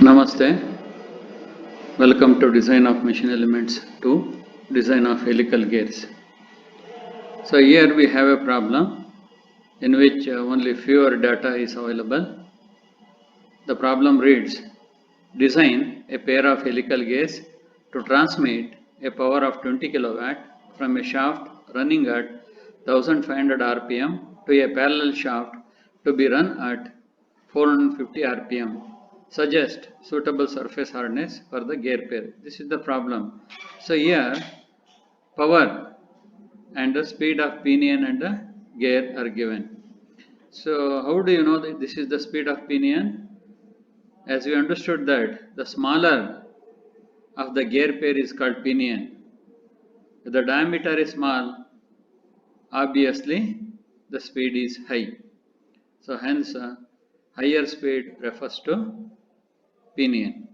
Namaste. Welcome to Design of Machine Elements 2, Design of Helical Gears. So here we have a problem in which only fewer data is available. The problem reads, design a pair of helical gears to transmit a power of 20 kilowatt from a shaft running at 1500 rpm to a parallel shaft to be run at 450 rpm. Suggest suitable surface hardness for the gear pair. This is the problem. So here power and the speed of pinion and the gear are given. So how do you know that this is the speed of pinion? As we understood that the smaller of the gear pair is called pinion. If the diameter is small, obviously the speed is high. So hence higher speed refers to pinion.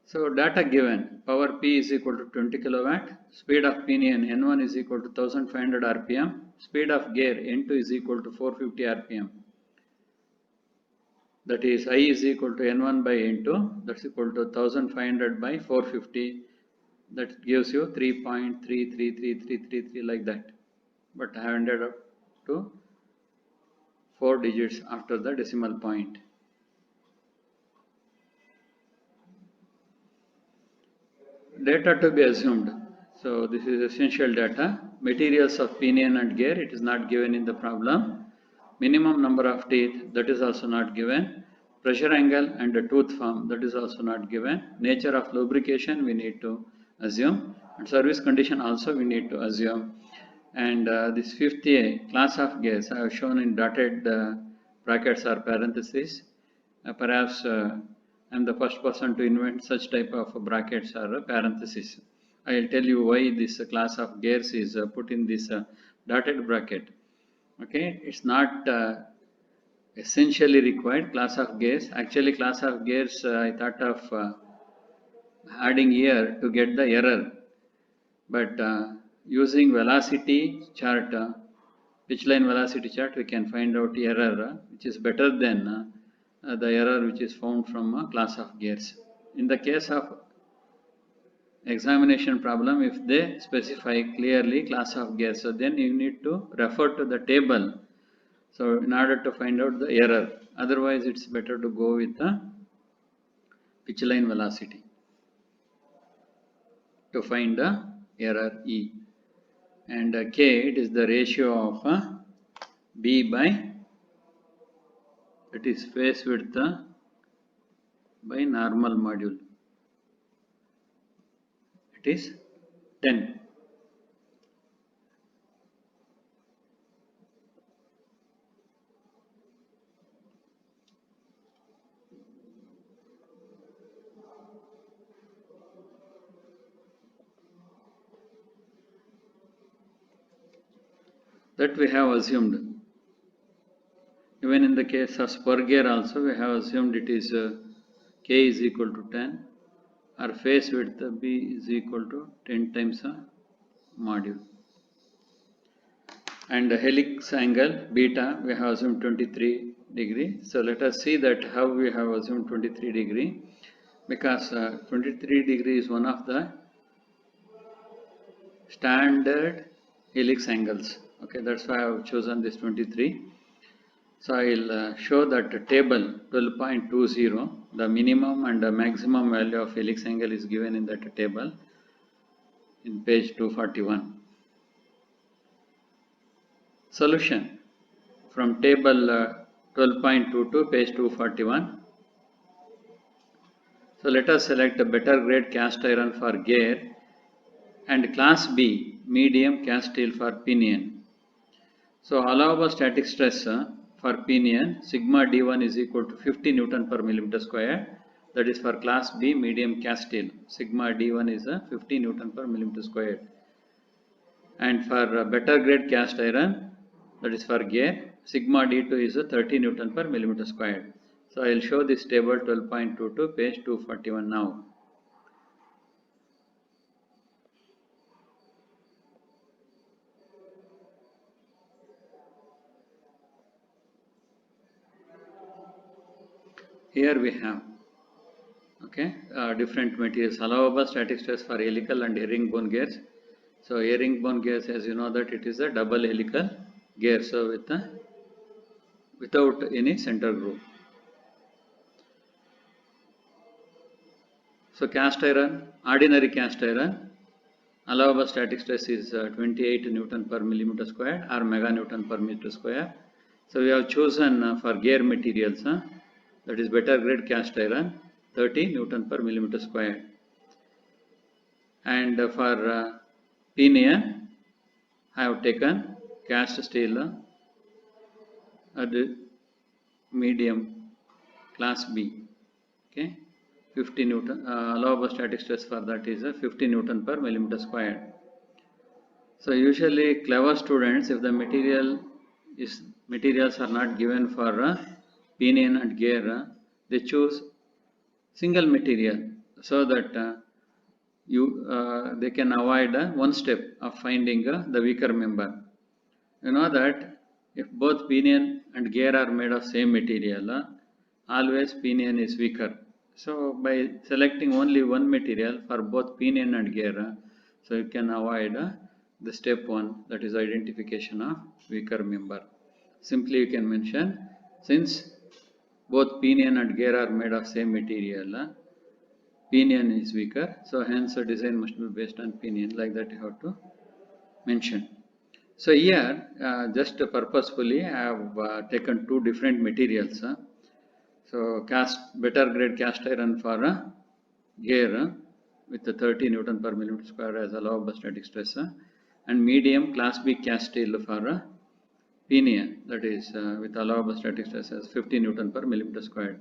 So data given, power P is equal to 20 kilowatt, speed of pinion N1 is equal to 1500 rpm, speed of gear N2 is equal to 450 rpm. That is I is equal to N1 by N2, that's equal to 1500 by 450, that gives you 3.333333 like that. But I have ended up to 4 digits after the decimal point. Data to be assumed. So this is essential data. Materials of pinion and gear, it is not given in the problem. Minimum number of teeth, that is also not given. Pressure angle and the tooth form, that is also not given. Nature of lubrication, we need to assume. And service condition also we need to assume. And this fifth A, class of gears, I have shown in dotted brackets or parentheses. Perhaps I am the first person to invent such type of brackets or parentheses. I will tell you why this class of gears is put in this dotted bracket. Okay, it's not essentially required class of gears. Actually, class of gears I thought of adding here to get the error, but using velocity chart, pitch line velocity chart, we can find out error which is better than the error which is found from a class of gears. In the case of examination problem, if they specify clearly class of gears, so then you need to refer to the table. So in order to find out the error, otherwise it's better to go with the pitch line velocity to find the error E. And K, it is the ratio of B by, it is face width by normal module. It is 10. That we have assumed. Even in the case of spur gear also, we have assumed it is K is equal to 10, or face width B is equal to 10 times a module. And the helix angle beta, we have assumed 23 degree. So let us see that how we have assumed 23 degree, because 23 degree is one of the standard helix angles. Okay, that's why I have chosen this 23. So I will show that table 12.20, the minimum and the maximum value of helix angle is given in that table in page 241. Solution from table 12.22, page 241. So let us select a better grade cast iron for gear and class B medium cast steel for pinion. So allowable static stress for pinion sigma d1 is equal to 50 Newton per millimeter square. That is for class B medium cast steel. Sigma d1 is 50 Newton per millimeter square. And for better grade cast iron, that is for gear, sigma d2 is 30 Newton per millimeter square. So I will show this table 12.22, page 241 now. here we have, okay, different materials, allowable static stress for helical and herringbone gears. So herringbone gears, as you know that it is a double helical gear, so without any center groove. So cast iron, ordinary cast iron, allowable static stress is 28 Newton per millimeter square or meganewton per meter square. So we have chosen for gear materials, that is better grade cast iron, 30 Newton per millimeter square. And for pinion, I have taken cast steel at medium class B. Okay, 50 Newton, allowable static stress for that is 50 Newton per millimeter square. So usually clever students, if the materials are not given for pinion and gear, they choose single material so that they can avoid one step of finding the weaker member. You know that if both pinion and gear are made of same material, always pinion is weaker. So by selecting only one material for both pinion and gear, so you can avoid the step 1, that is identification of weaker member. Simply you can mention, since both pinion and gear are made of same material, pinion is weaker, so hence the design must be based on pinion, like that you have to mention. So here, just purposefully, I have taken two different materials. So better grade cast iron for gear with the 30 Newton per millimeter square as allowable static stress, and medium class B cast steel for pinion, that is with allowable static stress as 50 Newton per millimeter square.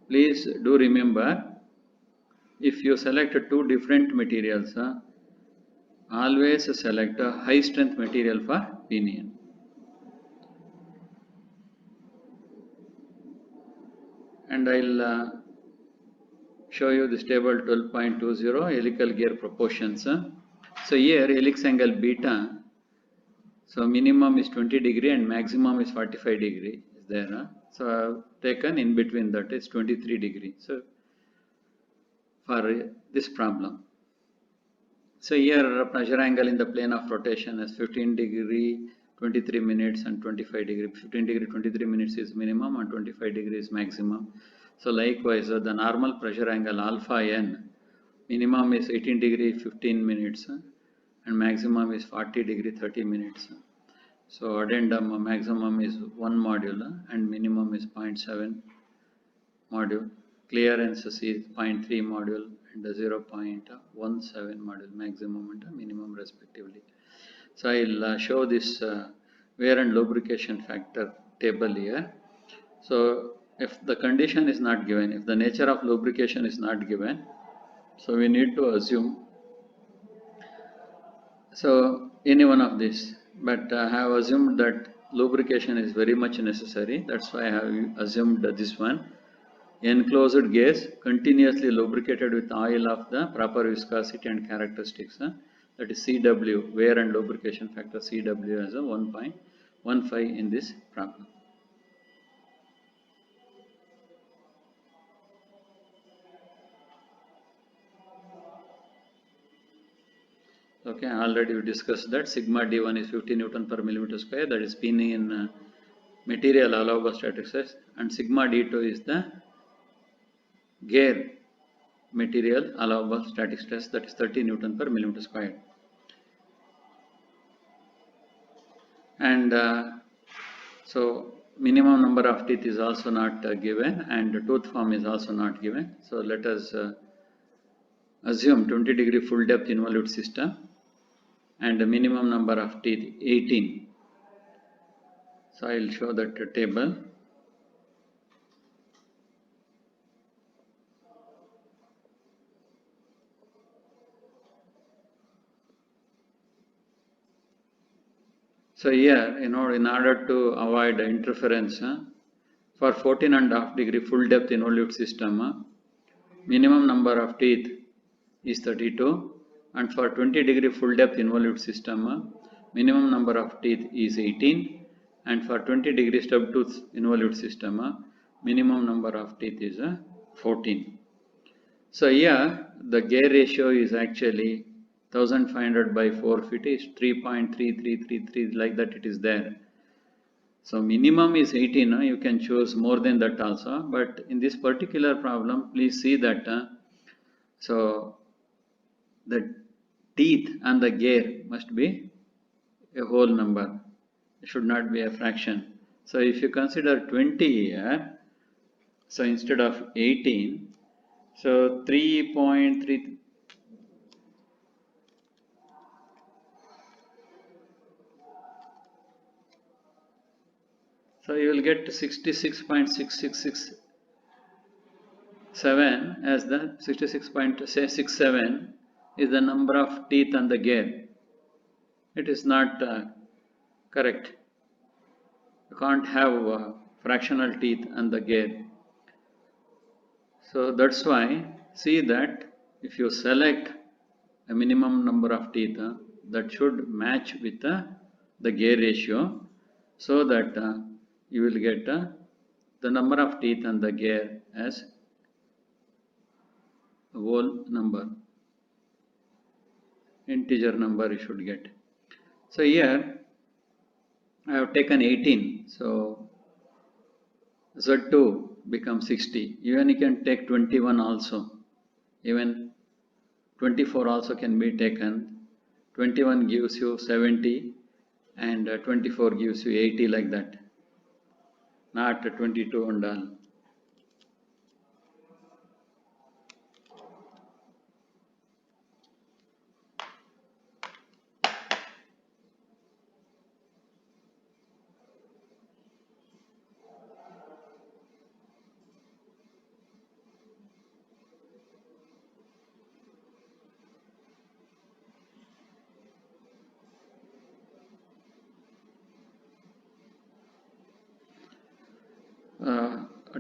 Please do remember, if you select two different materials, always select a high strength material for pinion. And I'll show you this table 12.20 helical gear proportions. So here helix angle beta, so minimum is 20 degree and maximum is 45 degree is there. So I have taken in between, that is 23 degree. So for this problem. So here pressure angle in the plane of rotation is 15 degree, 23 minutes and 25 degree. 15 degree, 23 minutes is minimum and 25 degree is maximum. So likewise, the normal pressure angle alpha n, minimum is 18 degree 15 minutes and maximum is 40 degree 30 minutes. So addendum maximum is 1 module and minimum is 0.7 module. Clearance is 0.3 module and 0.17 module, maximum and minimum respectively. So I'll show this wear and lubrication factor table here. So if the condition is not given, if the nature of lubrication is not given, so we need to assume, so any one of these, but I have assumed that lubrication is very much necessary. That's why I have assumed this one. Enclosed gears continuously lubricated with oil of the proper viscosity and characteristics. That is CW, wear and lubrication factor CW as a 1.15 in this problem. Okay, already we discussed that sigma D1 is 50 Newton per millimeter square, that is pinion material allowable static stress, and sigma D2 is the gear material allowable static stress, that is 30 Newton per millimeter square. And so minimum number of teeth is also not given, and tooth form is also not given. So let us assume 20 degree full depth involute system and the minimum number of teeth 18. So I will show that table. So here, in order to avoid interference, for 14.5 degree full depth involute system, minimum number of teeth is 32, and for 20 degree full depth involute system, minimum number of teeth is 18, and for 20 degree stub tooth involute system, minimum number of teeth is 14. So here the gear ratio is actually 1500 by 450 is 3.3333, like that it is there. So minimum is 18, you can choose more than that also, but in this particular problem, please see that so the teeth and the gear must be a whole number, it should not be a fraction. So if you consider 20 here, so instead of 18, so 3.3, so you will get 66.6667 as the 66.67 is the number of teeth on the gear. It is not correct. You can't have fractional teeth on the gear. So that's why see that if you select a minimum number of teeth, that should match with the gear ratio, so that you will get the number of teeth on the gear as a whole number, integer number you should get. So here I have taken 18, so Z2 becomes 60. Even you can take 21 also, even 24 also can be taken. 21 gives you 70 and 24 gives you 80, like that, not 22 and all.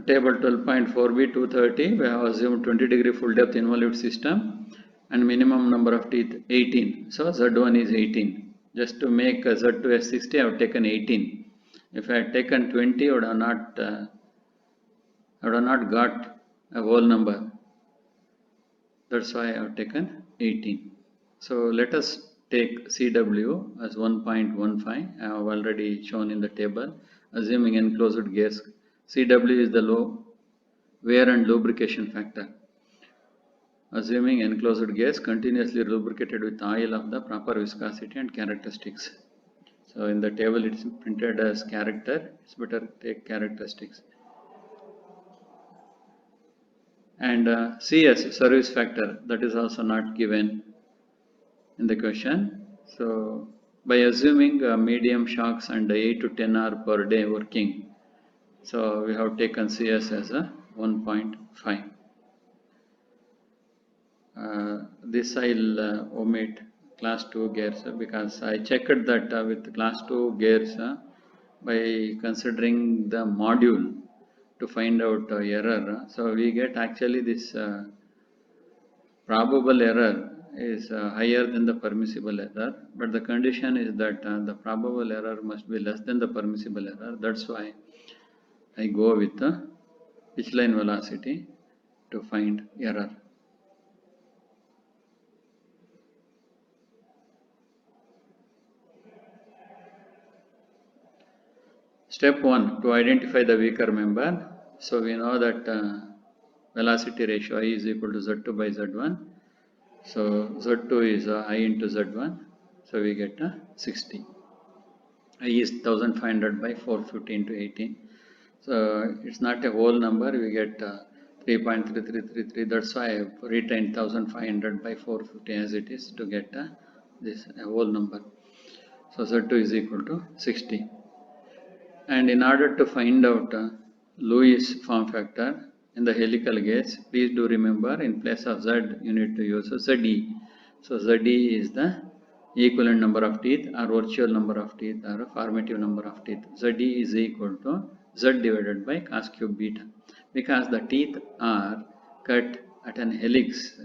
Table 12.4b 230, we have assumed 20-degree full depth involute system and minimum number of teeth 18. So Z1 is 18. Just to make Z2 as 60, I have taken 18. If I had taken 20, I would have not got a whole number. That's why I have taken 18. So let us take CW as 1.15. I have already shown in the table. Assuming enclosed gears, CW is the low wear and lubrication factor. Assuming enclosed gears continuously lubricated with oil of the proper viscosity and characteristics. So in the table it's printed as character, it's better take characteristics. And CS, service factor, that is also not given in the question. So by assuming medium shocks and 8 to 10 hours per day working, so we have taken CS as a 1.5. This I'll omit class 2 gears because I checked that with class 2 gears by considering the module to find out error. So we get actually this probable error is higher than the permissible error, but the condition is that the probable error must be less than the permissible error. That's why I go with the pitch line velocity to find error. Step 1, to identify the weaker member. So we know that velocity ratio I is equal to Z2 by Z1. So Z2 is I into Z1. So we get 60. I is 1500 by 450 into 18. So it's not a whole number, we get 3.3333. That's why I have retained 1500 by 450 as it is to get this whole number. So Z2 is equal to 60. And in order to find out Lewis form factor in the helical gears, please do remember in place of Z you need to use ZE. So ZE is the equivalent number of teeth or virtual number of teeth or formative number of teeth. ZE is equal to Z divided by cos cube beta, because the teeth are cut at an helix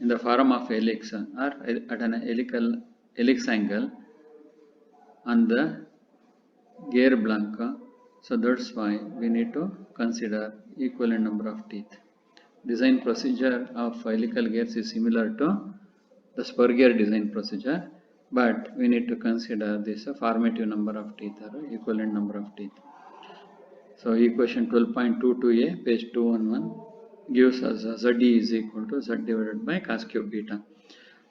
in the form of helix or at an helix angle on the gear blank So that's why we need to consider equivalent number of teeth. Design procedure of helical gears is similar to the spur gear design procedure, but we need to consider this formative number of teeth or equivalent number of teeth. So equation 12.22a, page 211, gives us ZE is equal to Z divided by cos cube beta.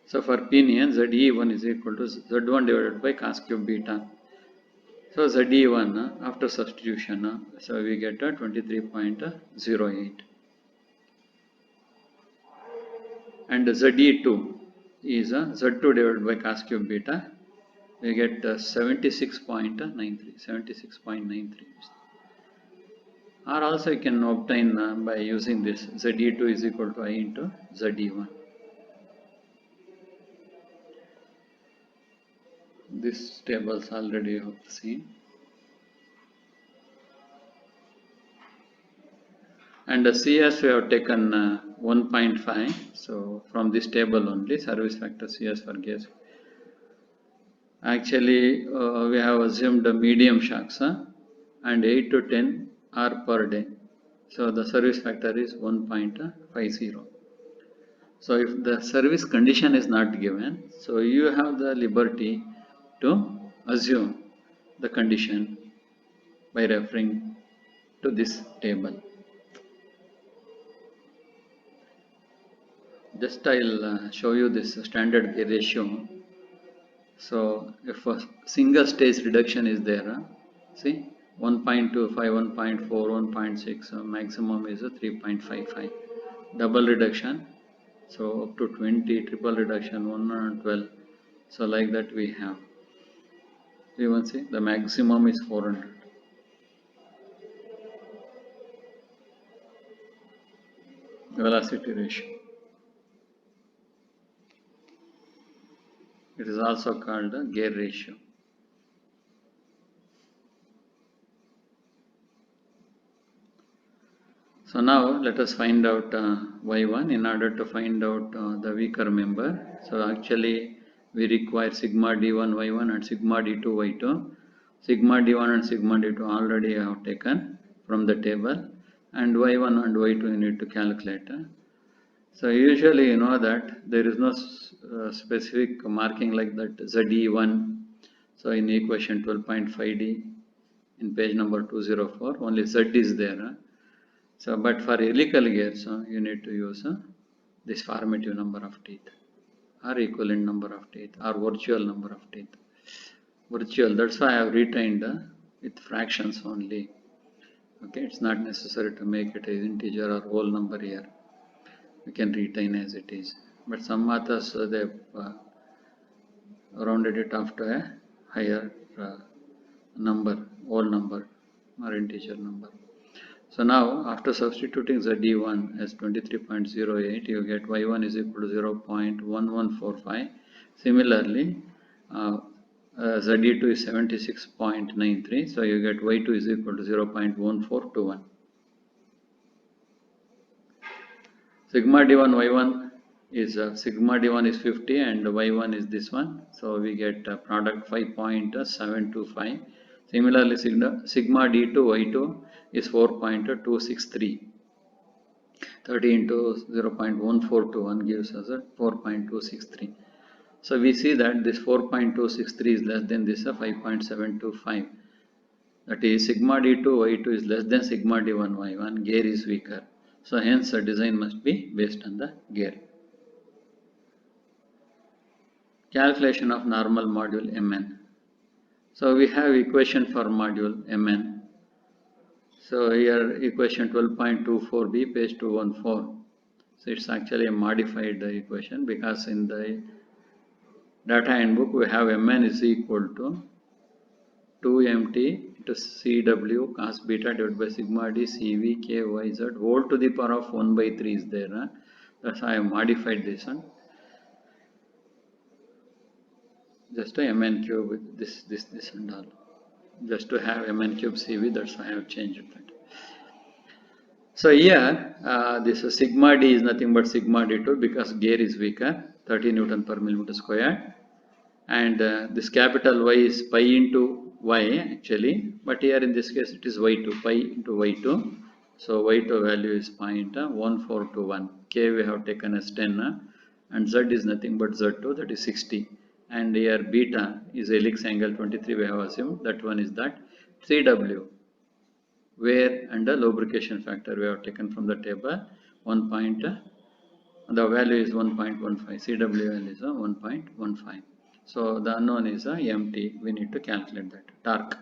So for pinion, ZE1 is equal to Z1 divided by cos cube beta. So ZE1 after substitution, so we get 23.08. And ZE2 is Z2 divided by cos cube beta. We get 76.93. Or also you can obtain by using this ZE2 is equal to I into ZE1. This tables already you have seen. And the CS we have taken 1.5. So from this table only, service factor CS for gas. Actually, we have assumed the medium shocks and 8 to 10 are per day. So the service factor is 1.50. So if the service condition is not given, so you have the liberty to assume the condition by referring to this table. Just I'll show you this standard gear ratio. So if a single stage reduction is there, see 1.25, 1.4, 1.6, maximum is 3.55. Double reduction, so up to 20, triple reduction 112. So like that we have. Even see the maximum is 400. Velocity ratio. It is also called a gear ratio. So now let us find out Y1 in order to find out the weaker member. So actually we require sigma D1 Y1 and sigma D2 Y2. Sigma D1 and sigma D2 already I have taken from the table, and Y1 and Y2 you need to calculate. So usually you know that there is no specific marking like that ZE1. So in equation 12.5D in page number 204 only Z is there. So but for helical gears you need to use this formative number of teeth or equivalent number of teeth or virtual number of teeth. Virtual, that's why I have retained with fractions only. Okay, it's not necessary to make it as integer or whole number here. We can retain as it is, but some authors they rounded it off to a higher number, whole number or integer number. So now after substituting ZE1 as 23.08, you get Y1 is equal to 0.1145. Similarly, ZE2 is 76.93, so you get Y2 is equal to 0.1421. Sigma D1 Y1 is sigma D1 is 50 and Y1 is this one, so we get product 5.725. Similarly, sigma D2 Y2 is 4.263. 30 into 0.1421 gives us a 4.263. So we see that this 4.263 is less than this 5.725. That is sigma D2 Y2 is less than sigma D1 Y1. Gear is weaker. So hence the design must be based on the gear. Calculation of normal module Mn. So we have equation for module Mn. So here equation 12.24b, page 214. So it's actually a modified equation because in the data handbook we have Mn is equal to 2mt to Cw cos beta divided by sigma d Cv k y z whole to the power of 1 by 3 is there. That's why I have modified this one. Just a Mn cube with this and all. Just to have Mn cube Cv, that's why I have changed that. So here this sigma d is nothing but sigma d2 because gear is weaker, 30 Newton per millimeter square, and this capital Y is pi into y actually, but here in this case it is y2, pi into y2. So y2 value is 0.1421. K we have taken as 10 and z is nothing but z2, that is 60. And here beta is helix angle 23 we have assumed, that one is that. CW wear and the lubrication factor we have taken from the table 1. The value is 1.15. CW value is 1.15. So the unknown is mt. We need to calculate that.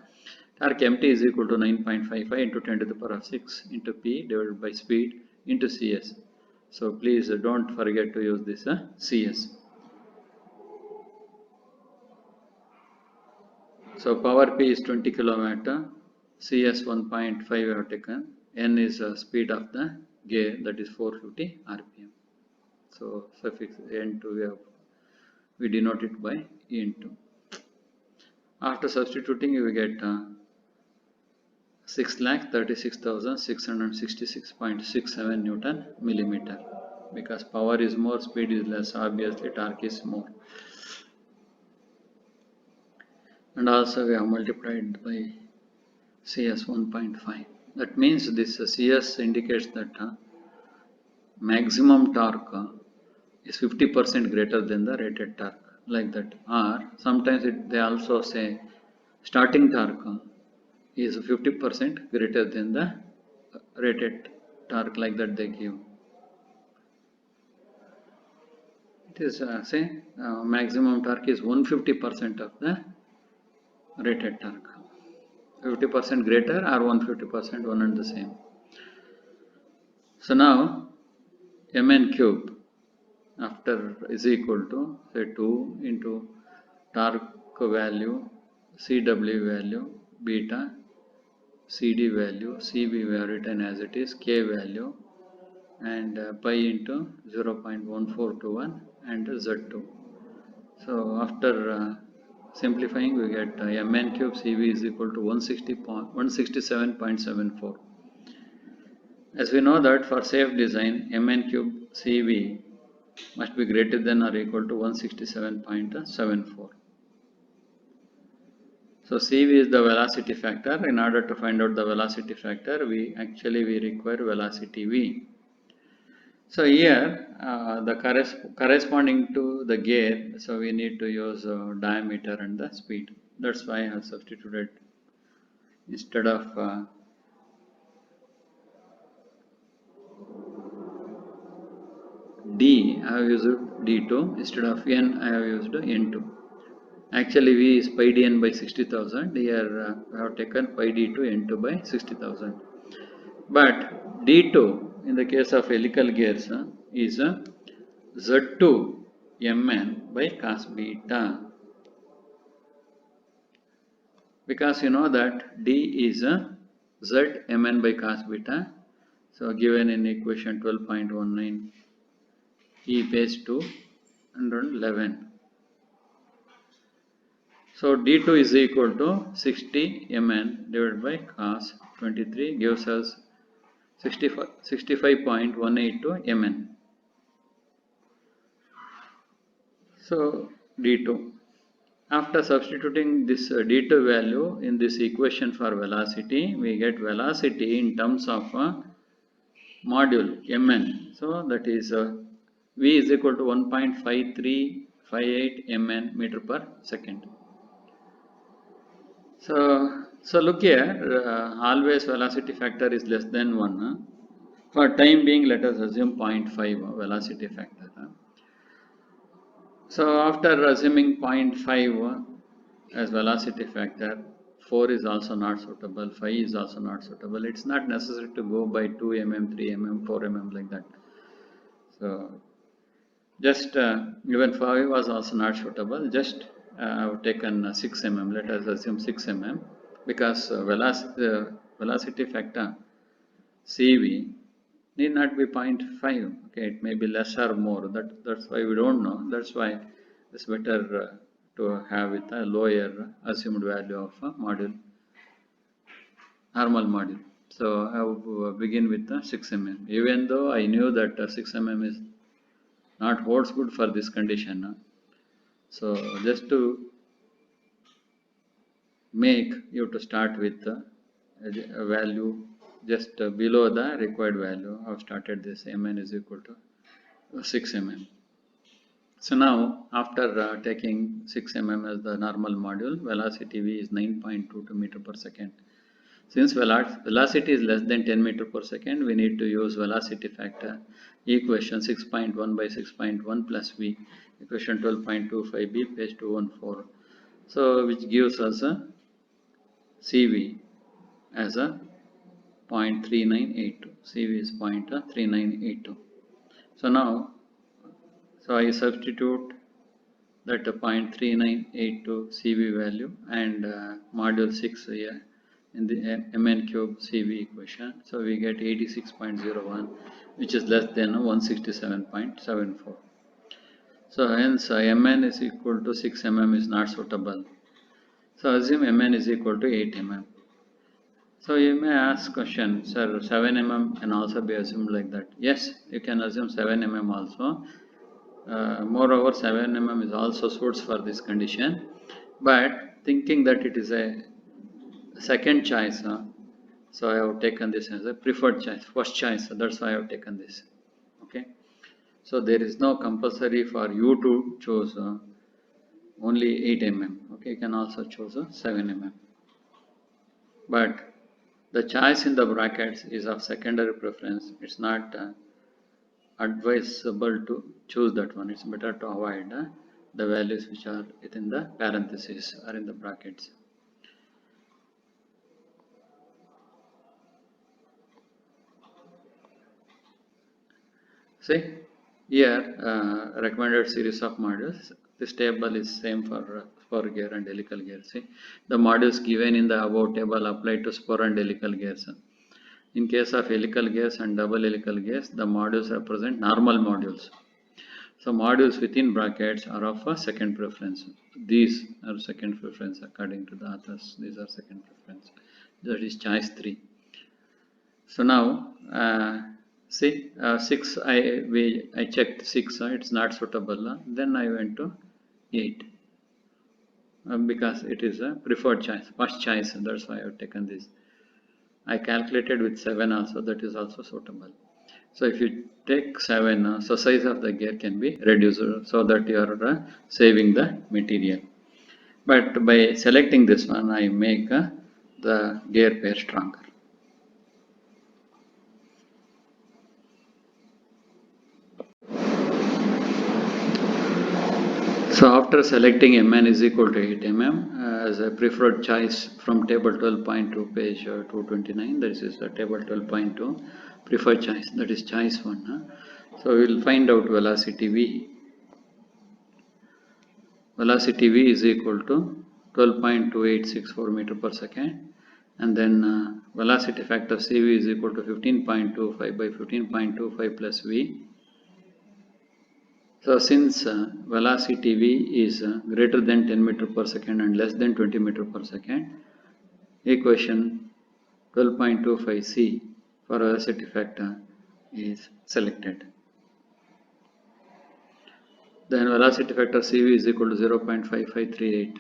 Torque mt is equal to 9.55 into 10 to the power of 6 into p divided by speed into cs. So please don't forget to use this cs. So power P is 20 kilowatt, CS 1.5 we have taken, N is speed of the gear, that is 450 RPM. So suffix N2 we denote it by N2. After substituting you will get 6,36,666.67 Newton millimeter. Because power is more, speed is less, obviously torque is more. And also we have multiplied by CS 1.5. That means this CS indicates that maximum torque is 50% greater than the rated torque, like that. Or sometimes they also say starting torque is 50% greater than the rated torque, like that they give. It is maximum torque is 150% of the rated torque. 50% greater or 150% one and the same. So now mn cube after is equal to say 2 into torque value, CW value, beta, CD value, CB we have written as it is, K value, and pi into 0.1421 and Z2. So after simplifying we get mn cube CV is equal to 167.74. As we know that for safe design mn cube CV must be greater than or equal to 167.74. So CV is the velocity factor. In order to find out the velocity factor, we require velocity V. So here the corresponding to the gear, so we need to use diameter and the speed. That's why I have substituted instead of D, I have used D2, instead of N, I have used N2. Actually, V is pi dn by 60,000. Here I have taken pi d2 n2 by 60,000. But d2 in the case of helical gears is Z2 mn by cos beta. Because you know that D is Z mn by cos beta. So given in equation 12.19 e base 2 and 11. So d2 is equal to 60 mn divided by cos 23 gives us 65.182 mn. So d2. After substituting this d2 value in this equation for velocity, we get velocity in terms of module mn. So that is v is equal to 1.5358 mn meter per second. So look here, always velocity factor is less than 1. For time being, let us assume 0.5 velocity factor. So after assuming 0.5 as velocity factor, 4 is also not suitable, 5 is also not suitable. It's not necessary to go by 2 mm, 3 mm, 4 mm like that. So just even 5 was also not suitable, just I've taken 6 mm, let us assume 6 mm, because velocity factor CV need not be 0.5, okay, it may be less or more, that's why we don't know, that's why it's better to have with a lower assumed value of a module, normal module. So I will begin with 6 mm, even though I knew that 6 mm is not holds good for this condition. So just to make you to start with a value just below the required value. I've started this mn is equal to 6 mm. So now after taking 6 mm as the normal module, velocity v is 9.22 meter per second. Since velocity is less than 10 meter per second, we need to use velocity factor equation 6.1 by 6.1 plus v, equation 12.25b, page 214. So which gives us a CV as a 0.3982. CV is 0.3982. So now, I substitute that 0.3982 CV value and module 6 here in the mn cube CV equation. So we get 86.01, which is less than 167.74. So hence mn is equal to 6 mm is not suitable. So assume mn is equal to 8 mm. So you may ask question, sir, 7 mm can also be assumed like that. Yes, you can assume 7 mm also. Moreover, 7 mm is also suits for this condition. But thinking that it is a second choice, so I have taken this as a preferred choice, first choice. So that's why I have taken this. Okay. So there is no compulsory for you to choose only 8 mm. Okay, you can also choose 7 mm. But the choice in the brackets is of secondary preference. It's not advisable to choose that one. It's better to avoid the values which are within the parentheses or in the brackets. See, here recommended series of modules. This table is same for spur gear and helical gear. See, the modules given in the above table apply to spur and helical gears. In case of helical gears and double helical gears, the modules represent normal modules. So modules within brackets are of a second preference. These are second preference according to the authors. These are second preference. That is choice 3. So now see 6 I checked 6 it's not suitable. Then I went to 8 because it is a preferred choice, first choice. That's why I have taken this. I calculated with 7 also, that is also suitable. So if you take 7, so size of the gear can be reduced so that you are saving the material. But by selecting this one, I make the gear pair stronger. So after selecting Mn is equal to 8 mm as a preferred choice from table 12.2 page 229, this is the table 12.2 preferred choice, that is choice 1. So we will find out velocity V. Velocity V is equal to 12.2864 meter per second, and then velocity factor CV is equal to 15.25 by 15.25 plus V. So since velocity V is greater than 10 meter per second and less than 20 meter per second, equation 12.25C for velocity factor is selected. Then velocity factor CV is equal to 0.5538.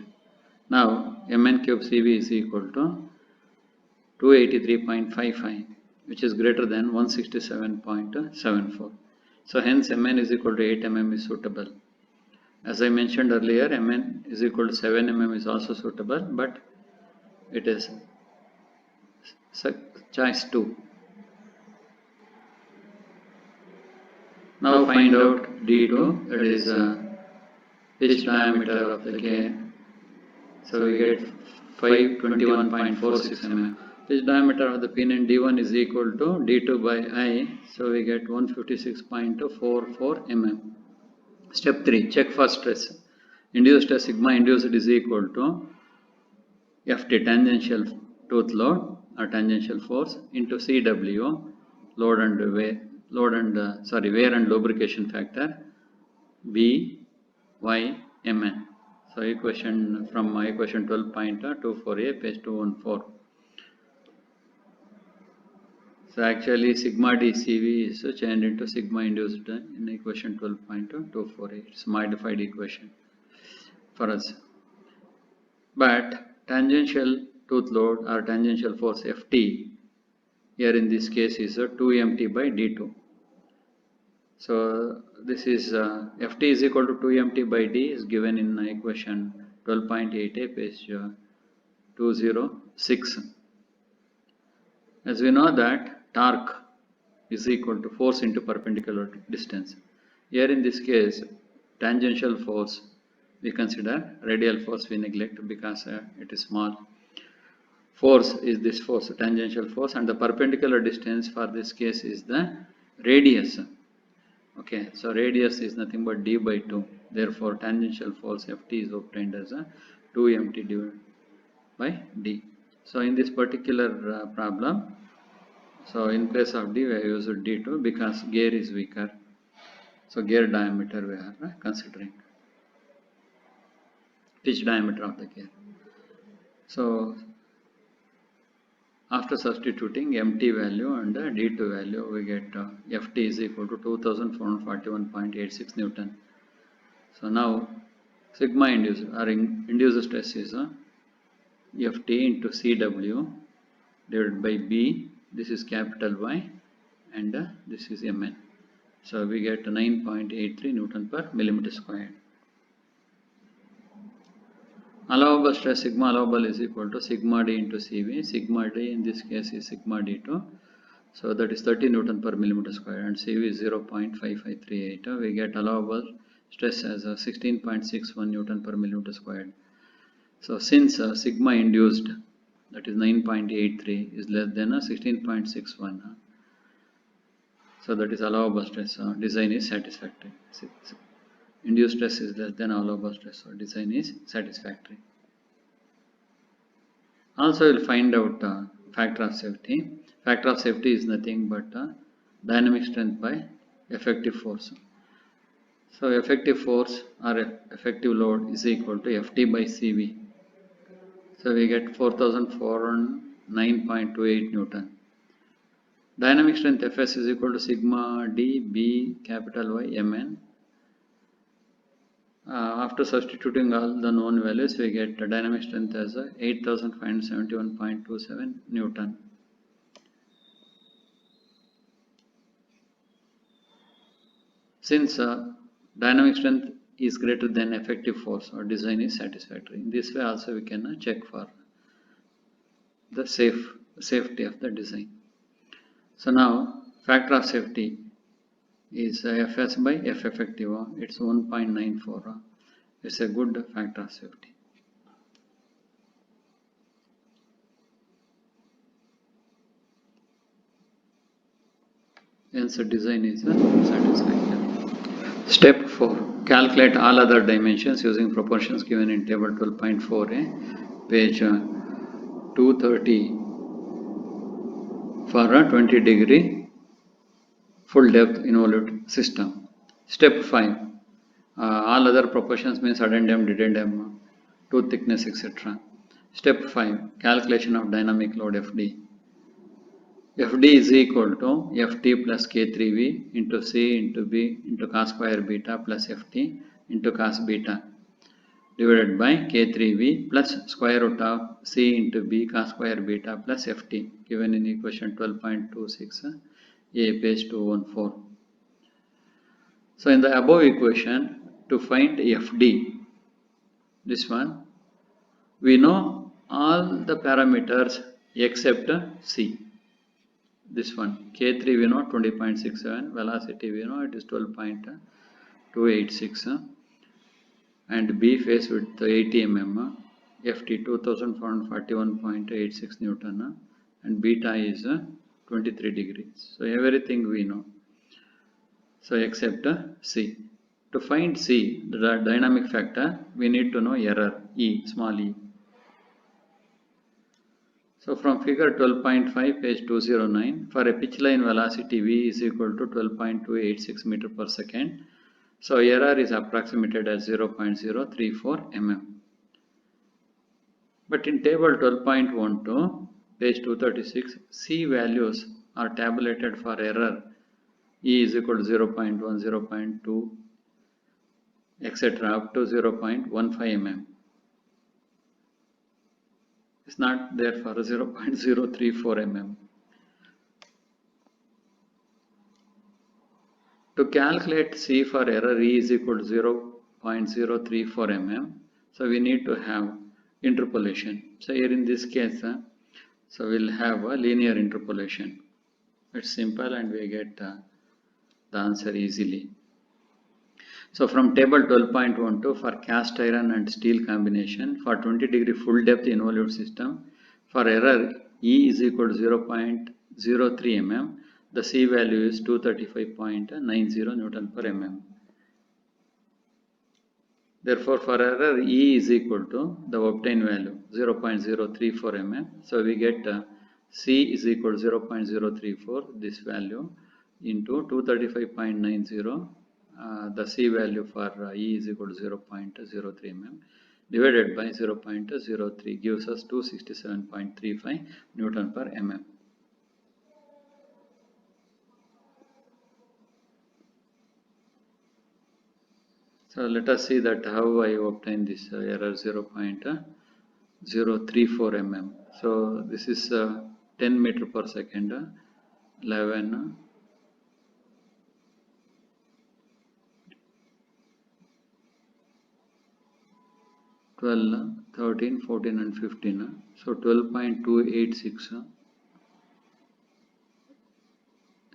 Now Mn cube CV is equal to 283.55, which is greater than 167.74. So hence Mn is equal to 8 mm is suitable. As I mentioned earlier, Mn is equal to 7 mm is also suitable, but it is choice 2. Now find out D2, that is pitch diameter of the gear. So we get 521.46 mm. Pitch diameter of the pin in D1 is equal to D2 by I. So we get 156.44 mm. Step 3, check for stress. Induced stress sigma induced is equal to Ft tangential tooth load or tangential force into Cw load and wear and lubrication factor B y Mn. So equation from equation 12.24a page 214. So actually sigma dCV is changed into sigma induced in equation 12.24a. It's modified equation for us. But tangential tooth load or tangential force Ft here in this case is 2mt by d2. So this is Ft is equal to 2mt by d is given in equation 12.8a page 206. As we know that torque is equal to force into perpendicular distance. Here in this case tangential force we consider, radial force we neglect because it is small. Force is this force, tangential force, and the perpendicular distance for this case is the radius. Okay, so radius is nothing but d by 2. Therefore, tangential force Ft is obtained as a 2mt divided by d. So in this particular problem, so in place of d we have used d2 because gear is weaker. So gear diameter we are considering, pitch diameter of the gear. So after substituting mt value and d2 value, we get Ft is equal to 2441.86 Newton. So now sigma induced or induced stress is Ft into Cw divided by B. This is capital Y and this is Mn. So we get 9.83 Newton per millimeter squared. Allowable stress sigma allowable is equal to sigma d into Cv. Sigma d in this case is sigma d2. So that is 30 Newton per millimeter square and Cv is 0.5538. We get allowable stress as 16.61 Newton per millimeter squared. So since sigma induced, that is 9.83, is less than 16.61, so that is allowable stress. Design is satisfactory. Induced stress is less than allowable stress, so design is satisfactory. Also, we'll find out factor of safety. Factor of safety is nothing but dynamic strength by effective force. So effective force or effective load is equal to Ft by Cv. So we get 4409.28 Newton. Dynamic strength Fs is equal to sigma d b capital Y Mn. After substituting all the known values, we get dynamic strength as 8571.27 Newton. Since dynamic strength is greater than effective force, our design is satisfactory. In this way also we can check for the safety of the design. So now factor of safety is Fs by F effective. It's 1.94. It's a good factor of safety. Hence the design is satisfactory. Step 4. Calculate all other dimensions using proportions given in table 12.4a, page 230 for a 20 degree full depth involute system. Step 5. All other proportions means addendum, dedendum, tooth thickness, etc. Step 5. Calculation of dynamic load Fd. Fd is equal to Ft plus K3V into C into B into cos square beta plus Ft into cos beta divided by K3V plus square root of C into B cos square beta plus Ft given in equation 12.26 A page 214. So in the above equation, to find Fd, this one, we know all the parameters except C. This one, K3 we know 20.67, velocity we know it is 12.286, and B face width 80 mm, Ft 2441.86 Newton, and beta is 23 degrees. So everything we know. So except C. To find C, the dynamic factor, we need to know error, E, small e. So from figure 12.5 page 209, for a pitch line velocity V is equal to 12.286 meter per second. So error is approximated as 0.034 mm. But in table 12.12, page 236, C values are tabulated for error. E is equal to 0.1, 0.2, etc. up to 0.15 mm. is not there for 0.034 mm. To calculate C for error E is equal to 0.034 mm, so we need to have interpolation. So here in this case, so we'll have a linear interpolation. It's simple and we get the answer easily. So from table 12.12 for cast iron and steel combination for 20-degree full depth involute system, for error E is equal to 0.03 mm, the C value is 235.90 Newton per mm. Therefore, for error E is equal to the obtained value 0.034 mm. So we get C is equal to 0.034, this value, into 235.90. The C value for E is equal to 0.03 mm divided by 0.03 gives us 267.35 Newton per mm. So let us see that how I obtain this error 0.034 mm. So this is 10 meter per second, 11, 12, 13, 14 and 15. So 12.286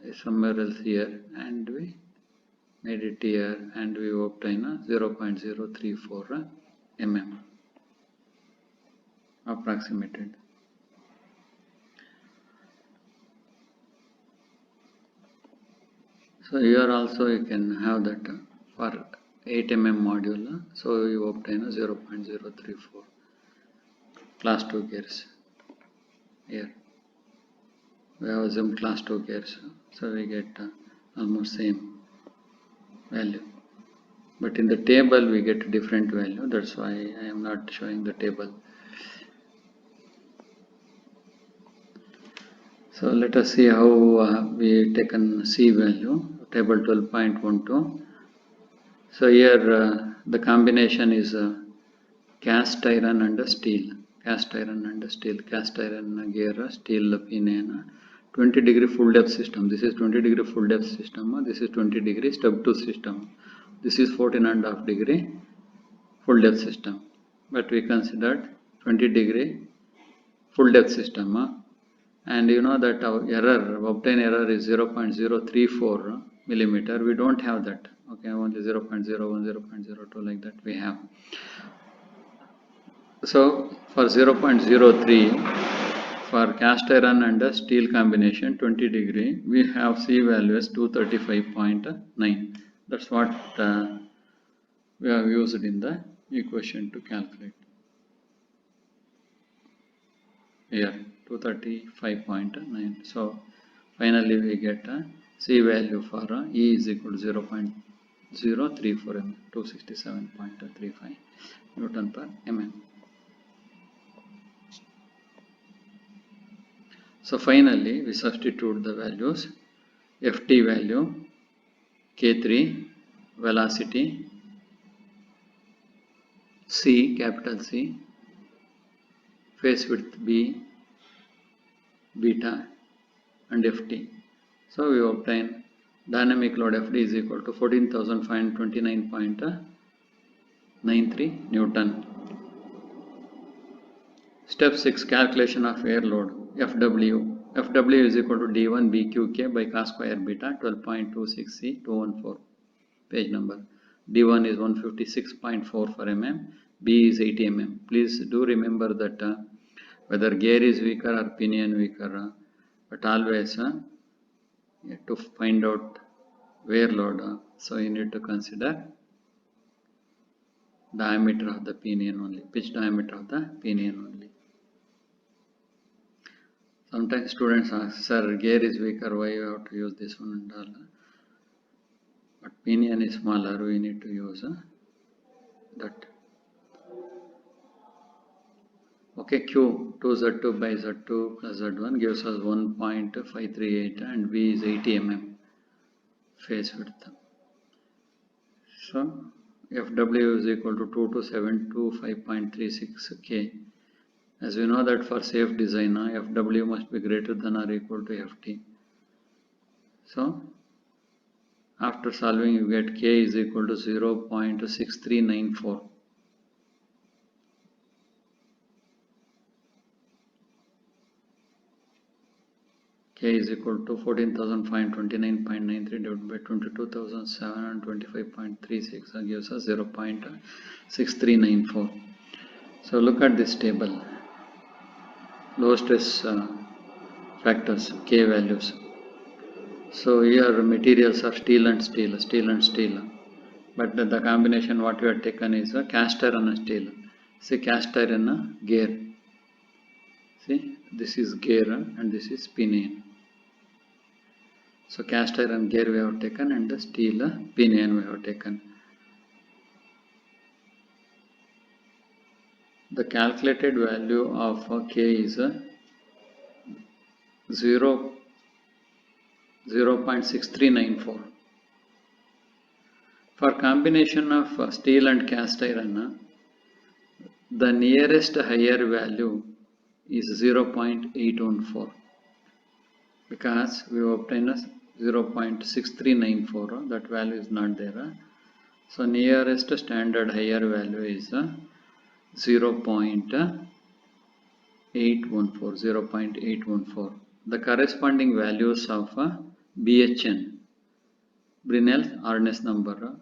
is somewhere else here, and we made it here, and we obtain 0.034 mm approximated. So here also you can have that for 8 mm module, so you obtain 0.034 class 2 gears. Here we have assumed class 2 gears, so we get almost same value, but in the table we get different value. That's why I am not showing the table. So let us see how we taken C value, table 12.12. So here the combination is cast iron and steel, cast iron and steel, cast iron gear, steel pinion, 20-degree full depth system. This is 20-degree full depth system. This is 20-degree stub 2 system. This is 14.5 degree full depth system. But we considered 20-degree full depth system. And you know that our error, obtained error is 0.034 millimeter. We don't have that. Okay, only 0.01, 0.02 like that we have. So for 0.03 for cast iron and steel combination 20 degree, we have C value as 235.9. That's what we have used in the equation to calculate. Here 235.9. So finally we get a C value for E is equal to 0.034 mm, 267.35 Newton per mm. So finally we substitute the values. Ft value, K3, velocity, C, capital C, phase width B, beta and Ft. So we obtain dynamic load Fd is equal to 14,529.93 Newton. Step 6, calculation of air load, Fw. Fw is equal to d1 bqk by cos square beta, 12.26c 214 page number. d1 is 156.4 for mm, b is 80 mm. Please do remember that whether gear is weaker or pinion weaker, but always to find out wear load, so you need to consider diameter of the pinion only, pitch diameter of the pinion only. Sometimes students ask, sir, gear is weaker, why you have to use this one and all? But pinion is smaller, we need to use that. Okay, Q 2Z2 by Z2 plus Z1 gives us 1.538 and V is 80 mm phase width. So Fw is equal to 2275.36 K As we know that for safe design, Fw must be greater than or equal to Ft. So after solving, you get K is equal to 0.6394. K is equal to 14,529.93 divided by 22,725.36. That gives us 0.6394. So look at this table. Low stress factors, K values. So here materials are steel and steel. But the combination what we have taken is a cast iron and steel. See, cast iron gear. See, this is gear and this is pinion. So cast iron gear we have taken and the steel pinion we have taken. The calculated value of K is 0.6394. For combination of steel and cast iron, the nearest higher value is 0.814 because we obtained 0.6394, that value is not there. So nearest standard higher value is 0.814. The corresponding values of BHN, Brinell hardness number,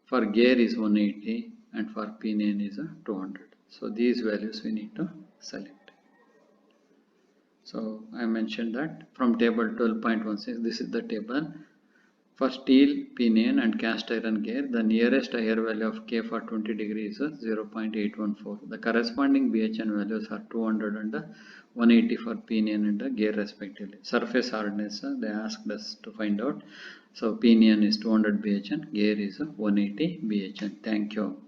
for gear is 180 and for pinion is 200. So these values we need to select. So I mentioned that from table 12.16, this is the table. For steel, pinion and cast iron gear, the nearest higher value of K for 20 degrees is 0.814. The corresponding BHN values are 200 and 180 for pinion and gear respectively. Surface hardness, they asked us to find out. So pinion is 200 BHN, gear is 180 BHN. Thank you.